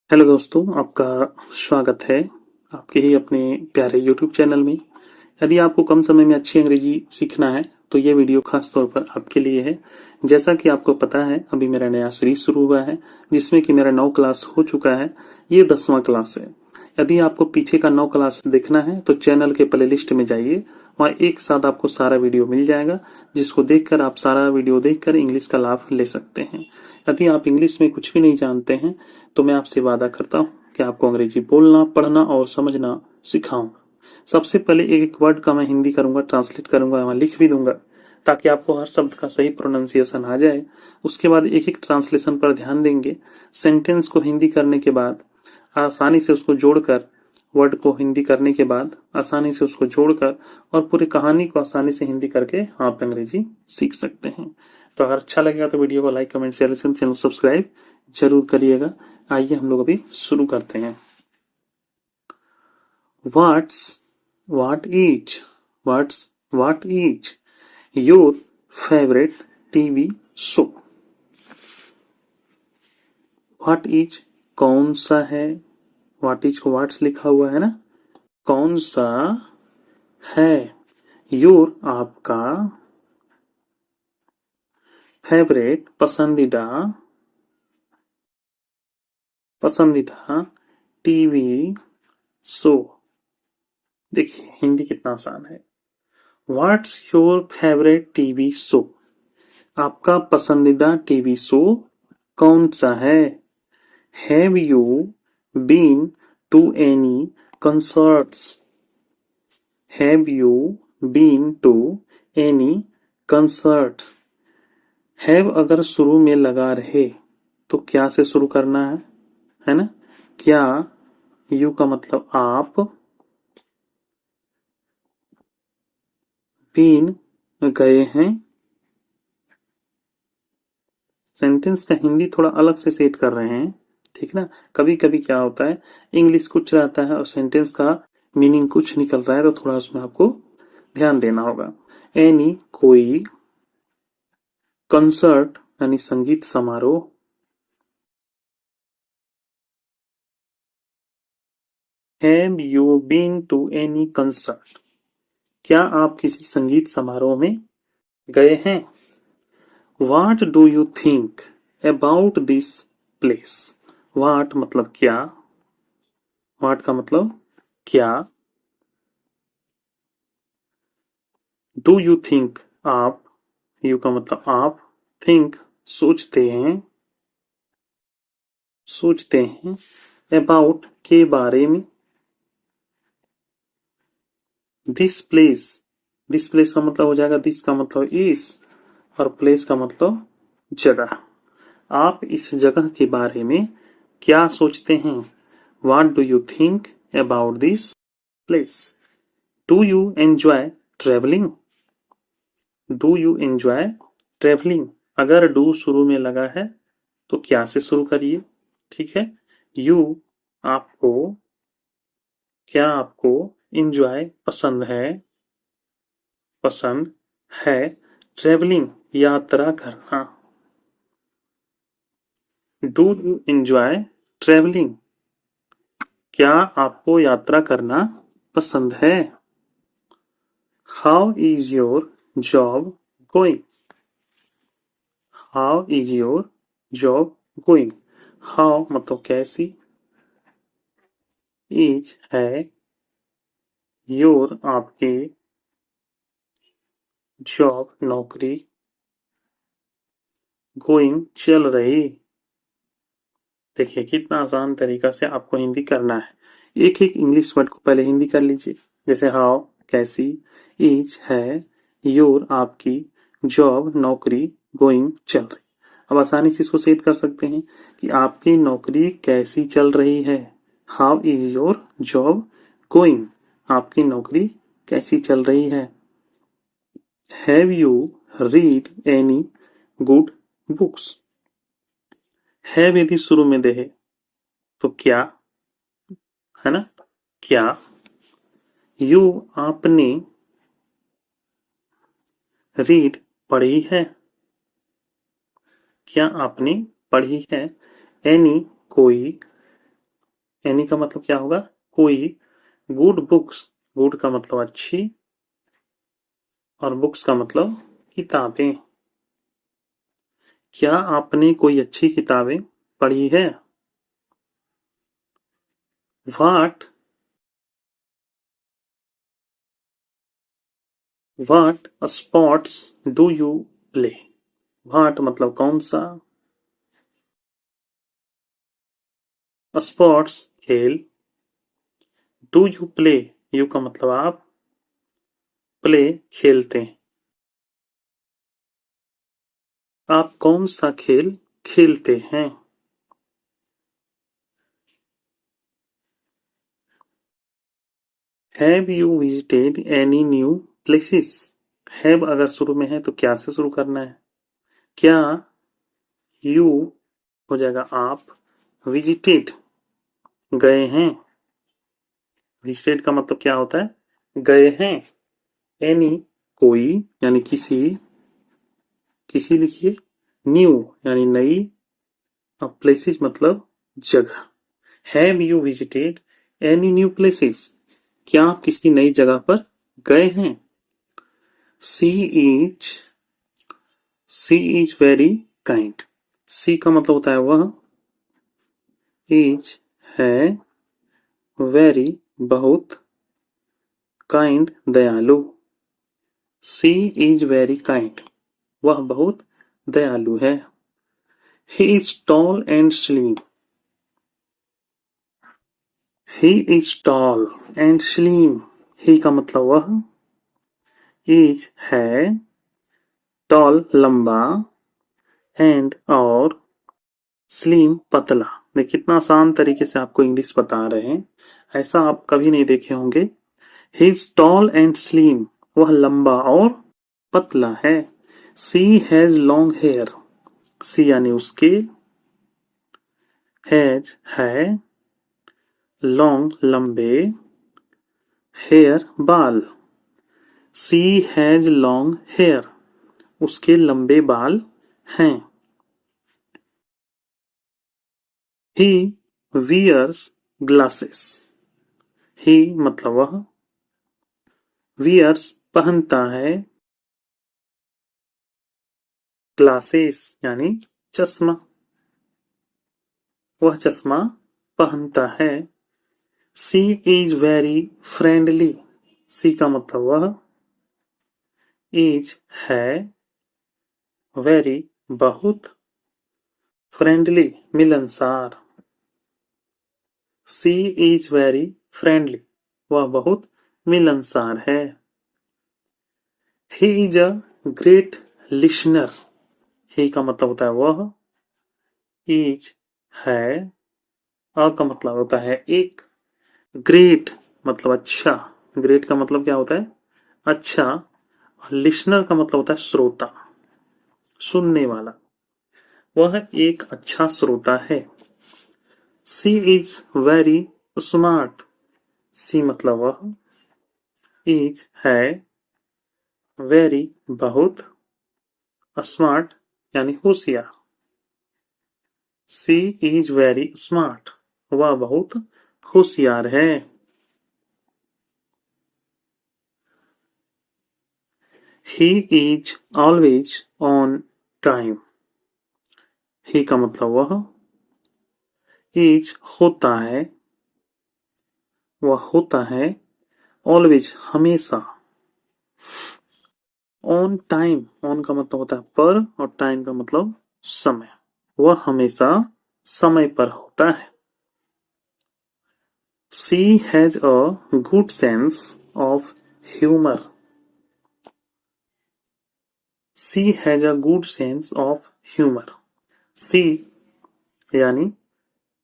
Hello दोस्तों, आपका स्वागत है आपके ही अपने प्यारे YouTube चैनल में। यदि आपको कम समय में अच्छी अंग्रेजी सीखना है तो ये वीडियो खास तौर पर आपके लिए है। जैसा कि आपको पता है, अभी मेरा नया सीरीज शुरू हुआ है जिसमें कि मेरा 9 क्लास हो चुका है। ये 10वां क्लास है। यदि आपको पीछे का 9 क्लास देखना है तो चैनल के प्लेलिस्ट में जाइए, वहाँ एक साथ आपको सारा वीडियो मिल जाएगा, जिसको देखकर आप सारा वीडियो देखकर इंग्लिश का लाभ ले सकते हैं। यदि आप इंग्लिश में कुछ भी नहीं जानते हैं तो मैं आपसे वादा करता हूँ कि आपको अंग्रेजी बोलना, पढ़ना और समझना सिखाऊंगा। सबसे पहले एक एक वर्ड का मैं हिंदी करूंगा, ट्रांसलेट करूंगा, मैं लिख भी दूंगा ताकि आपको हर शब्द का सही प्रोनाउंसिएशन आ जाए। उसके बाद एक एक ट्रांसलेशन पर ध्यान देंगे। सेंटेंस को हिंदी करने के बाद आसानी से उसको जोड़कर, वर्ड को हिंदी करने के बाद आसानी से उसको जोड़कर और पूरी कहानी को आसानी से हिंदी करके आप अंग्रेजी सीख सकते हैं। तो अगर अच्छा लगेगा तो वीडियो को like, comment, share, channel subscribe जरूर करिएगा। आइए हम लोग अभी शुरू करते हैं। What's what is your favorite TV show? What is कौन सा है? What is को व्हाट्स लिखा हुआ है ना, कौन सा है। Your आपका, फेवरेट पसंदीदा, पसंदीदा टीवी शो। देखिए हिंदी कितना आसान है। What's your favourite TV show? आपका पसंदीदा टीवी शो कौन सा है? Have you been to any concerts? Have you been to any concert? Have अगर शुरू में लगा रहे तो क्या से शुरू करना है ना? क्या, यू का मतलब आप, बीन गए हैं। सेंटेंस का हिंदी थोड़ा अलग से सेट कर रहे हैं, ठीक ना। कभी कभी क्या होता है, इंग्लिश कुछ रहता है और सेंटेंस का मीनिंग कुछ निकल रहा है, तो थोड़ा उसमें आपको ध्यान देना होगा। एनी कोई, कंसर्ट यानी संगीत समारोह, have you been to any concert? क्या आप किसी संगीत समारोह में गए हैं? What do you think about this place? What मतलब क्या, What का मतलब क्या, Do you think आप, You का मतलब आप, Think सोचते हैं, सोचते हैं, About के बारे में, This place, This place का मतलब हो जाएगा This का मतलब इस, और Place का मतलब जगह। आप इस जगह के बारे में क्या सोचते हैं? What do you think about this place? Do you enjoy traveling? Do you enjoy traveling? अगर do शुरू में लगा है तो क्या से शुरू करिए, ठीक है। You आपको, क्या आपको, enjoy पसंद है, पसंद है, traveling यात्रा करना। Do you enjoy traveling? क्या आपको यात्रा करना पसंद है? How is your job going? How is your job going? How मतलब कैसी, is है, your आपके, job नौकरी, going चल रही। देखिए कितना आसान तरीका से आपको हिंदी करना है। एक एक इंग्लिश वर्ड को पहले हिंदी कर लीजिए। जैसे हाउ कैसी, इज है, योर आपकी, जॉब नौकरी, गोइंग चल रही। अब आसानी से इसको सेट कर सकते हैं कि आपकी नौकरी कैसी चल रही है। How is your job going? आपकी नौकरी कैसी चल रही है। Have you read any good books? Have यदि शुरू में दे तो क्या, है ना, क्या। यू आपने, रीड पढ़ी है, क्या आपने पढ़ी है। एनी कोई, एनी का मतलब क्या होगा? कोई। गुड बुक्स, गुड का मतलब अच्छी, और बुक्स का मतलब किताबें। क्या आपने कोई अच्छी किताबें पढ़ी है? What what sports do you play? What मतलब कौन सा, स्पोर्ट्स खेल, डू यू प्ले, यू का मतलब आप, प्ले खेलते हैं, आप कौन सा खेल खेलते हैं? Have you visited any new places? Have अगर शुरू में है तो क्या से शुरू करना है? क्या, यू हो जाएगा आप, विजिटेड गए हैं, विजिटेड का मतलब क्या होता है? गए हैं। एनी कोई, यानी किसी, किसी लिखिए, न्यू यानी नई, और प्लेसेस मतलब जगह। Have you visited any new places? क्या आप किसी नई जगह पर गए हैं? She is she is very kind. She का मतलब होता है वह, इज है, वेरी बहुत, काइंड दयालु। सी इज वेरी काइंड, वह बहुत दयालु है। He is tall and slim. He is tall and slim, he का मतलब वह, इज है, टॉल लंबा, एंड और, स्लिम पतला। देखिए कितना आसान तरीके से आपको इंग्लिश बता रहे हैं, ऐसा आप कभी नहीं देखे होंगे। ही इज टॉल एंड स्लिम, वह लंबा और पतला है। सी हैज लॉन्ग हेयर, सी यानी उसके, हैज है, लॉन्ग लंबे, हेयर बाल। सी हैज लॉन्ग हेयर, उसके लंबे बाल हैं। ही वियर्स ग्लासेस, ही मतलब वह, वियर्स पहनता है, ग्लासेस यानी चश्मा, वह चश्मा पहनता है। सी इज वेरी फ्रेंडली, सी का मतलब वह, इज है, वेरी बहुत, फ्रेंडली मिलनसार। सी इज वेरी फ्रेंडली, वह बहुत मिलनसार है। He is a great listener, he का मतलब होता है वह, इज है, अ का मतलब होता है एक, ग्रेट मतलब अच्छा, ग्रेट का मतलब क्या होता है? अच्छा। लिसनर का मतलब होता है श्रोता, सुनने वाला, वह एक अच्छा श्रोता है। सी इज वेरी स्मार्ट, सी मतलब वह, इज है, वेरी बहुत, स्मार्ट यानी होशियार। सी इज वेरी स्मार्ट, वह बहुत होशियार है। He is always on time, he का मतलब वह, इज होता है, वह होता है, ऑलवेज हमेशा, ऑन टाइम, ऑन का मतलब होता है पर, और टाइम का मतलब समय, वह हमेशा समय पर होता है। She has a good sense of humour, she has a good sense of humour. She यानी,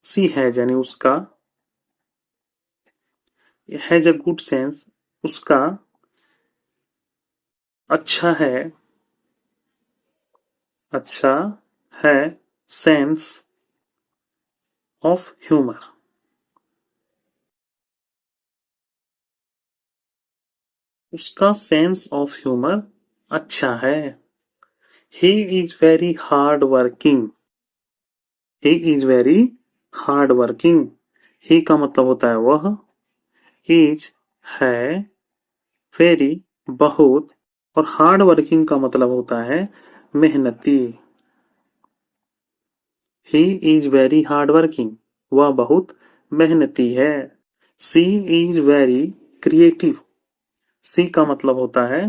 सी हैज यानी उसका, हैज अ गुड सेंस उसका अच्छा है, अच्छा है, सेंस ऑफ ह्यूमर, उसका सेंस ऑफ ह्यूमर अच्छा है। He is very hard working, he is very hard working, he का मतलब होता है वह, इज है, वेरी बहुत, और हार्ड वर्किंग का मतलब होता है मेहनती। ही इज वेरी हार्ड वर्किंग, वह बहुत मेहनती है। सी इज वेरी क्रिएटिव, सी का मतलब होता है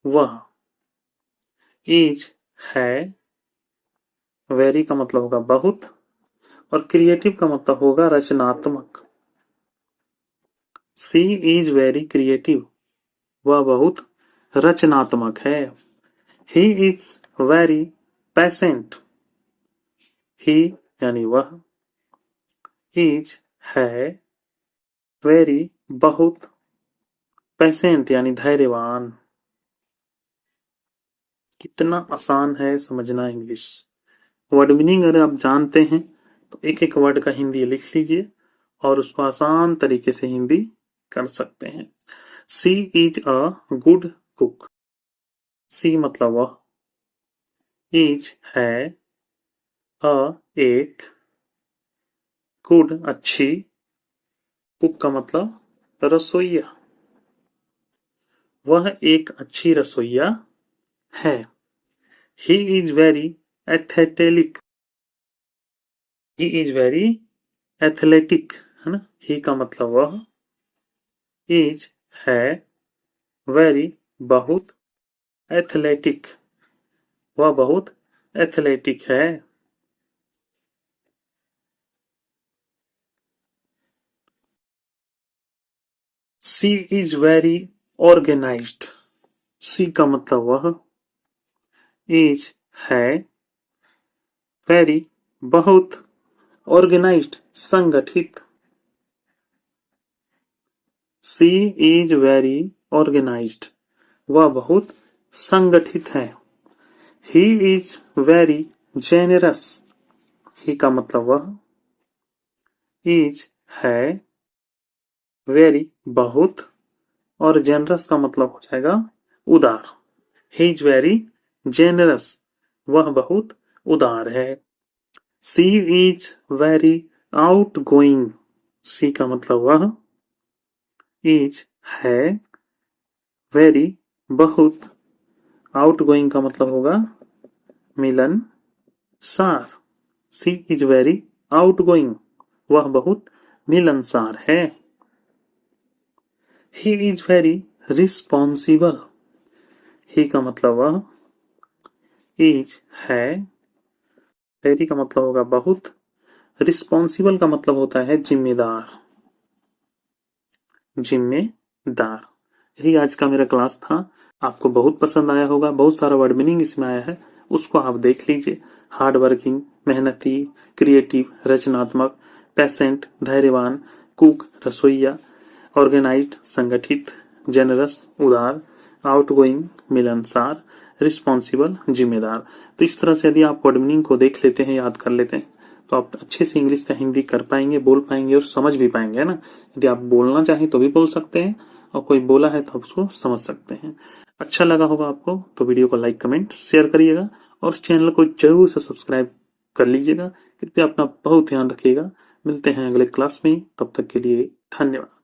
वह, इज है, वेरी का मतलब होगा बहुत, और क्रिएटिव का मतलब होगा रचनात्मक। सी इज वेरी क्रिएटिव, वह बहुत रचनात्मक है। ही इज वेरी पेशेंट, ही यानी वह, इज है, वेरी बहुत, पेशेंट यानी धैर्यवान। कितना आसान है समझना इंग्लिश। वर्ड मीनिंग अगर आप जानते हैं तो एक एक वर्ड का हिंदी लिख लीजिए और उसको आसान तरीके से हिंदी कर सकते हैं। She is a good cook, सी मतलब वह, इज है, अ एक, गुड अच्छी, कुक का मतलब रसोइया, वह एक अच्छी रसोइया है। He is very athletic, he is very athletic, है ना। ही का मतलब वह, इज है, वेरी बहुत, एथलेटिक वह बहुत एथलेटिक है। सी इज वेरी ऑर्गेनाइज्ड, सी का मतलब वह, इज है, वेरी बहुत, ऑर्गेनाइज्ड संगठित। सी इज वेरी ऑर्गेनाइज्ड, वह बहुत संगठित है। ही इज वेरी जेनरस, ही का मतलब वह, इज है, वेरी बहुत, और जेनरस का मतलब हो जाएगा उदार। ही इज वेरी जेनरस, वह बहुत उदार है। सी इज वेरी आउट गोइंग, सी का मतलब वह, इज है, वेरी बहुत, आउट गोइंग का मतलब होगा मिलनसार। सी इज वेरी आउट गोइंग, वह बहुत मिलनसार है। ही इज वेरी रिस्पॉन्सिबल, ही का मतलब वह, इज है, वेरी का मतलब होगा बहुत, रिस्पॉन्सिबल का मतलब होता है जिम्मेदार, जिम्मेदार। यही आज का मेरा क्लास था। आपको बहुत पसंद आया होगा, बहुत सारा वर्ड मीनिंग इसमें आया है, उसको आप देख लीजिए। हार्ड वर्किंग मेहनती, क्रिएटिव रचनात्मक, पेशेंट धैर्यवान, कुक रसोइया, ऑर्गेनाइज्ड संगठित, जेनरस उदार, आउटगोइंग मिलनसार, रिस्पॉन्सिबल जिम्मेदार। तो इस तरह से यदि आप वर्ड मीनिंग को देख लेते हैं, याद कर लेते हैं, तो आप अच्छे से इंग्लिश का हिंदी कर पाएंगे, बोल पाएंगे और समझ भी पाएंगे, है ना। यदि आप बोलना चाहें तो भी बोल सकते हैं, और कोई बोला है तो आप उसको समझ सकते हैं। अच्छा लगा होगा आपको तो वीडियो को लाइक कमेंट शेयर करिएगा, और चैनल को जरूर से सब्सक्राइब कर लीजिएगा। कृपया अपना बहुत ध्यान रखिएगा। मिलते हैं अगले क्लास में, तब तक के लिए धन्यवाद।